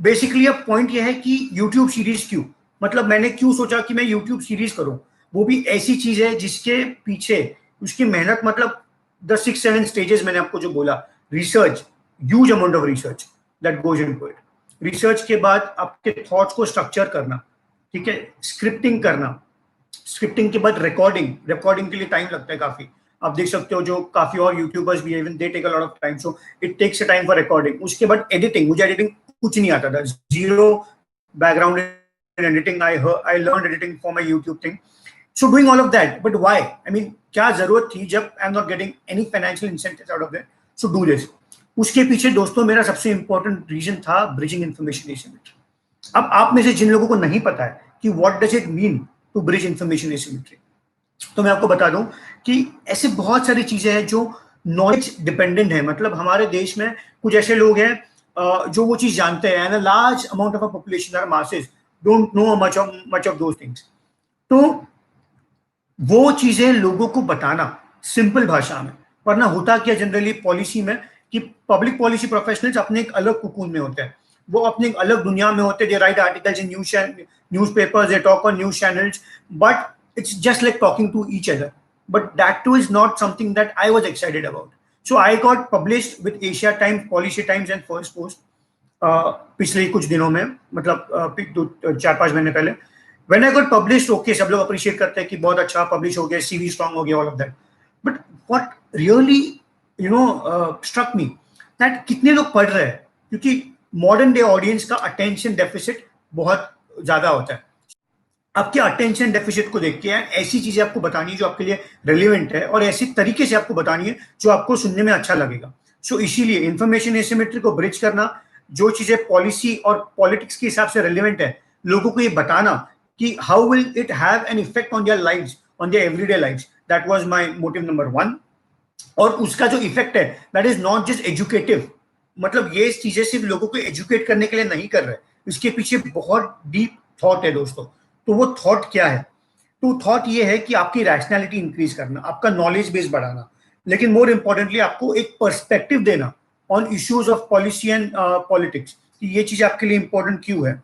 Basically अब point ये है कि यूट्यूब सीरीज क्यों, मतलब मैंने क्यों सोचा कि मैं यूट्यूब सीरीज करूं, वो भी ऐसी चीज है जिसके पीछे उसकी मेहनत, मतलब द 6-7 स्टेजेस मैंने आपको जो बोला, research, huge amount of research that goes into it. Research के बाद आपके थॉट्स को स्ट्रक्चर करना, ठीक है, स्क्रिप्टिंग करना, स्क्रिप्टिंग के बाद रिकॉर्डिंग, रिकॉर्डिंग के लिए टाइम लगता है काफी। आप देख सकते हो जो काफी और यूट्यूबर्स भी even they take a lot of time, so it takes a time for recording. उसके बाद एडिटिंग, मुझे एडिटिंग कुछ नहीं आता था, zero background in editing, I learn editing for my YouTube thing. So doing all of that, but why, I mean क्या जरूरत थी जब I am not getting any financial incentives out of it, so do this. उसके पीछे दोस्तों मेरा सबसे important reason था ब्रिजिंग इन्फॉर्मेशन एसिमेट्री। अब आप में से जिन लोगों को नहीं पता है कि what does it mean to bridge information asymmetry, तो मैं आपको बता दूं कि ऐसे बहुत सारी चीजें हैं जो नॉलेज डिपेंडेंट है। मतलब हमारे देश में कुछ ऐसे लोग हैं जो वो चीज जानते हैं, and a large amount of a population are masses don't know much of those things. तो वो चीजें लोगों को बताना सिंपल भाषा में, वरना होता क्या जनरली पॉलिसी में कि पब्लिक पॉलिसी प्रोफेशनल्स अपने एक अलग कुकून में होते हैं, वो अपने एक अलग दुनिया में होते हैं। They write articles in newspapers, they talk on news channels, but it's just like talking to each other. But that too is not something that I was excited about. So I got published with Asia Times, Policy Times and First Post पिछले कुछ दिनों में, मतलब 4-5 महीने पहले। When I got published, okay, सब लोग appreciate करते हैं कि बहुत अच्छा पब्लिश हो गया, CV स्ट्रांग हो गया, all of that. But what really struck me that कितने लोग पढ़ रहे हैं, क्योंकि मॉडर्न डे ऑडियंस का अटेंशन डेफिसिट बहुत ज्यादा होता है। आपके अटेंशन डेफिसिट को देख के ऐसी चीजें आपको बतानी है जो आपके लिए रेलिवेंट है, और ऐसी तरीके से आपको बतानी है जो आपको सुनने में अच्छा लगेगा। सो इसीलिए इंफॉर्मेशन एसिमेट्री को ब्रिज करना, जो चीजें पॉलिसी और पॉलिटिक्स के हिसाब से रेलिवेंट है, लोगों को ये बताना कि how will it have an effect on their lives, on their everyday lives, that was my motive number 1। और उसका जो इफेक्ट है that is not just educative, मतलब ये चीजें सिर्फ लोगों को एजुकेट करने के लिए नहीं कर रहे, इसके पीछे बहुत डीप थॉट है दोस्तों। तो वो थॉट क्या है? तो थॉट ये है कि आपकी रैशनैलिटी इंक्रीज करना, आपका नॉलेज बेस बढ़ाना, लेकिन मोर इंपॉर्टेंटली आपको एक पर्सपेक्टिव देना on issues of policy and politics, कि ये चीज आपके लिए इंपॉर्टेंट क्यों है।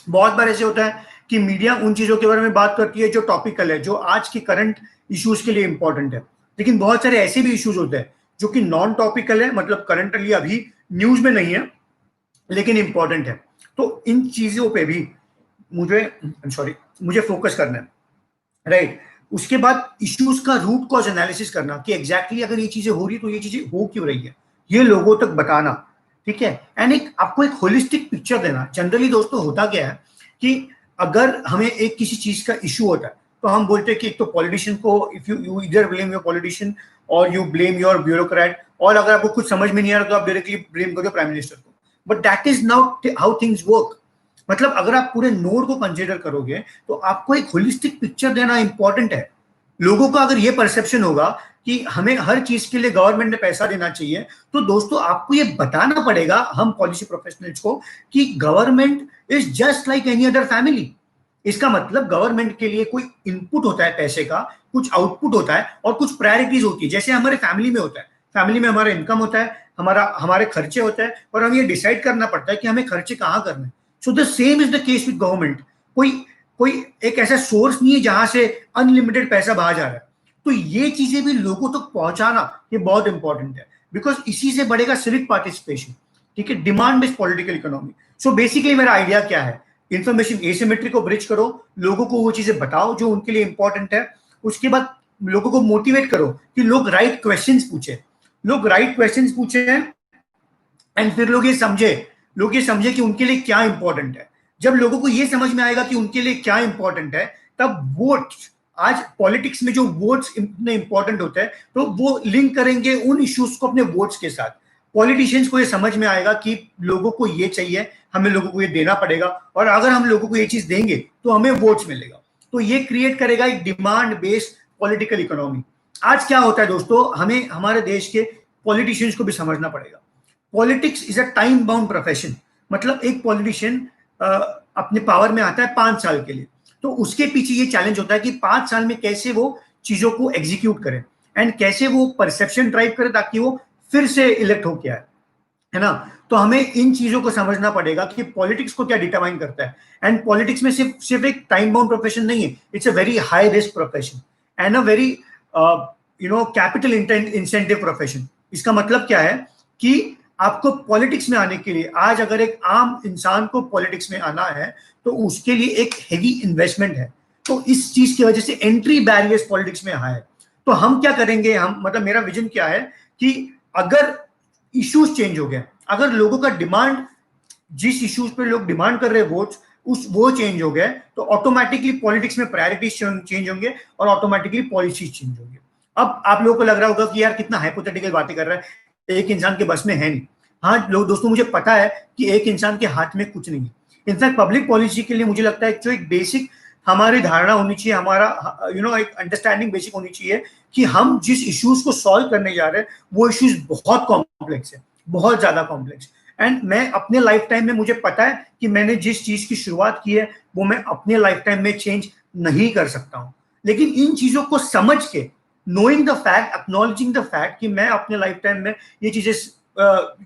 बहुत बार ऐसे होता है कि मीडिया उन चीजों के बारे में बात करती है जो टॉपिकल है, जो आज के करंट इश्यूज के लिए इंपॉर्टेंट है, लेकिन बहुत सारे ऐसे भी इश्यूज होते हैं जो कि नॉन टॉपिकल है, मतलब करंटली अभी न्यूज में नहीं है लेकिन इंपॉर्टेंट है। तो इन चीजों पे भी मुझे फोकस करना है, राइट। उसके बाद इश्यूज का रूट कॉज एनालिसिस करना कि एग्जैक्टली अगर ये चीजें हो रही तो ये चीजें हो क्यों रही है, ये लोगों तक बताना, ठीक है। एंड आपको एक होलिस्टिक पिक्चर देना। जनरली दोस्तों होता क्या है कि अगर हमें एक किसी चीज का इशू होता है तो हम बोलते हैं कि एक तो पॉलिटिशियन को, इफ यू इधर ब्लेम योर पॉलिटिशियन और यू ब्लेम योर ब्यूरोक्रेट, और अगर आपको कुछ समझ में नहीं आ रहा तो आप डायरेक्टली ब्लेम करो प्राइम मिनिस्टर को। But that is not how things work. मतलब अगर आप पूरे नोड को कंसीडर करोगे तो आपको एक होलिस्टिक पिक्चर देना इंपॉर्टेंट है। लोगों को अगर ये परसेप्शन होगा कि हमें हर चीज के लिए गवर्नमेंट ने पैसा देना चाहिए, तो दोस्तों आपको ये बताना पड़ेगा हम पॉलिसी प्रोफेशनल्स को कि government is just like any other family. इसका मतलब गवर्नमेंट के लिए कोई इनपुट होता है पैसे का, कुछ आउटपुट होता है और कुछ प्रायोरिटीज होती है, जैसे हमारे फैमिली में होता है। फैमिली में हमारा इनकम होता है, हमारे खर्चे होते हैं, और हमें ये डिसाइड करना पड़ता है कि हमें खर्चे कहाँ करने हैं। So the same is the case with government. कोई कोई एक ऐसा सोर्स नहीं है जहां से अनलिमिटेड पैसा बाहर जा रहा है। तो ये चीजें भी लोगों तक पहुंचाना ये बहुत इंपॉर्टेंट है, बिकॉज इसी से बढ़ेगा सिविक पार्टिसिपेशन, ठीक है, demand based political economy. So basically मेरा आइडिया क्या है, इंफॉर्मेशन एसिमेट्री को ब्रिज करो, लोगों को वो चीजें बताओ जो उनके लिए इंपॉर्टेंट है। उसके बाद लोगों को मोटिवेट करो कि लोग राइट क्वेश्चंस पूछे, लोग राइट क्वेश्चंस पूछे, एंड फिर लोग ये समझे कि उनके लिए क्या इंपॉर्टेंट है। जब लोगों को ये समझ में आएगा कि उनके लिए क्या इंपॉर्टेंट है, तब वोट्स, आज पॉलिटिक्स में जो वोट्स इतने इंपॉर्टेंट होते हैं, तो वो लिंक करेंगे उन इश्यूज को अपने वोट्स के साथ। पॉलिटिशियंस को ये समझ में आएगा कि लोगों को ये चाहिए, हमें लोगों को ये देना पड़ेगा, और अगर हम लोगों को ये चीज देंगे तो हमें वोट्स मिलेगा। तो ये क्रिएट करेगा एक डिमांड बेस्ड पॉलिटिकल इकोनॉमी। आज क्या होता है दोस्तों, हमें हमारे देश के पॉलिटिशियंस को भी समझना पड़ेगा। Politics is a time bound profession. मतलब एक पॉलिटिशियन अपने पावर में आता है 5 साल के लिए, तो उसके पीछे ये चैलेंज होता है कि 5 साल में कैसे वो चीजों को एग्जीक्यूट करे एंड कैसे वो परसेप्शन ड्राइव करे ताकि वो फिर से इलेक्ट होके आए, है ना। तो हमें इन चीजों को समझना पड़ेगा कि पॉलिटिक्स को क्या डिटरमाइन करता है। एंड पॉलिटिक्स में सिर्फ सिर्फ एक टाइम बाउंड प्रोफेशन नहीं है, it's a very high risk profession and a very capital incentive profession. इसका मतलब क्या है कि आपको पॉलिटिक्स में आने के लिए, आज अगर एक आम इंसान को पॉलिटिक्स में आना है तो उसके लिए एक हेवी इन्वेस्टमेंट है। तो इस चीज की वजह से एंट्री बैरियर्स पॉलिटिक्स में हाई है। तो हम क्या करेंगे, हम मतलब मेरा विजन क्या है कि अगर इश्यूज चेंज हो गए, अगर लोगों का डिमांड, जिस इश्यूज पे लोग डिमांड कर रहे हैं वोट्स, वो चेंज हो गए, तो ऑटोमेटिकली पॉलिटिक्स में प्रायोरिटीज चेंज होंगे और ऑटोमेटिकली पॉलिसीज चेंज होंगे। अब आप लोगों को लग रहा होगा कि यार कितना हाइपोथेटिकल बातें कर रहा है, एक इंसान के बस में है नहीं। हाँ लोग दोस्तों, मुझे पता है कि एक इंसान के हाथ में कुछ नहीं है। इनफैक्ट पब्लिक पॉलिसी के लिए मुझे लगता है जो एक बेसिक हमारी धारणा होनी चाहिए, हमारा एक अंडरस्टैंडिंग बेसिक होनी चाहिए कि हम जिस इश्यूज को सॉल्व करने जा रहे हैं वो इश्यूज बहुत कॉम्प्लेक्स है, बहुत ज्यादा कॉम्प्लेक्स। एंड मैं अपने लाइफ टाइम में, मुझे पता है कि मैंने जिस चीज की शुरुआत की है वो मैं अपने लाइफ टाइम में चेंज नहीं कर सकता हूँ। लेकिन इन चीजों को समझ के, knowing the fact, acknowledging the fact कि मैं अपने लाइफ टाइम में ये चीजें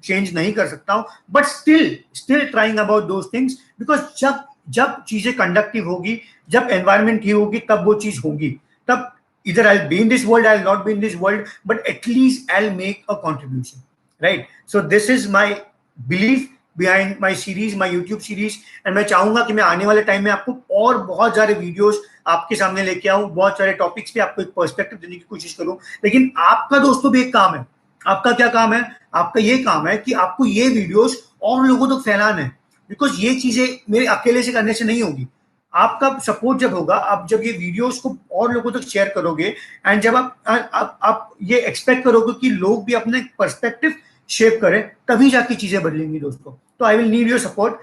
चेंज नहीं कर सकता हूँ, but still trying about those things, because जब जब चीजें कंडक्टिव होगी, जब एनवायरमेंट ही होगी, तब वो चीज होगी। तब इधर I be in this world, I not be in this world, but at least I make a contribution, right? So this is my belief behind my series, my YouTube series. And मैं चाहूंगा कि मैं आने वाले टाइम में आपको और बहुत सारे वीडियोस आपके सामने लेके आऊं, बहुत सारे टॉपिक्स पे आपको एक पर्सपेक्टिव देने की कोशिश करूं। लेकिन आपका दोस्तों भी एक काम है। आपका क्या काम है? आपका ये काम है कि आपको ये वीडियोस और लोगों तक फैलाना है, बिकॉज ये चीजें मेरे अकेले से करने से नहीं होगी। आपका सपोर्ट जब होगा, आप जब ये वीडियोस को और लोगों तक शेयर करोगे, एंड जब आप ये एक्सपेक्ट करोगे कि लोग भी अपने पर्सपेक्टिव शेप करें, तभी जाके चीजें बदलेंगी दोस्तों। तो I will need your support.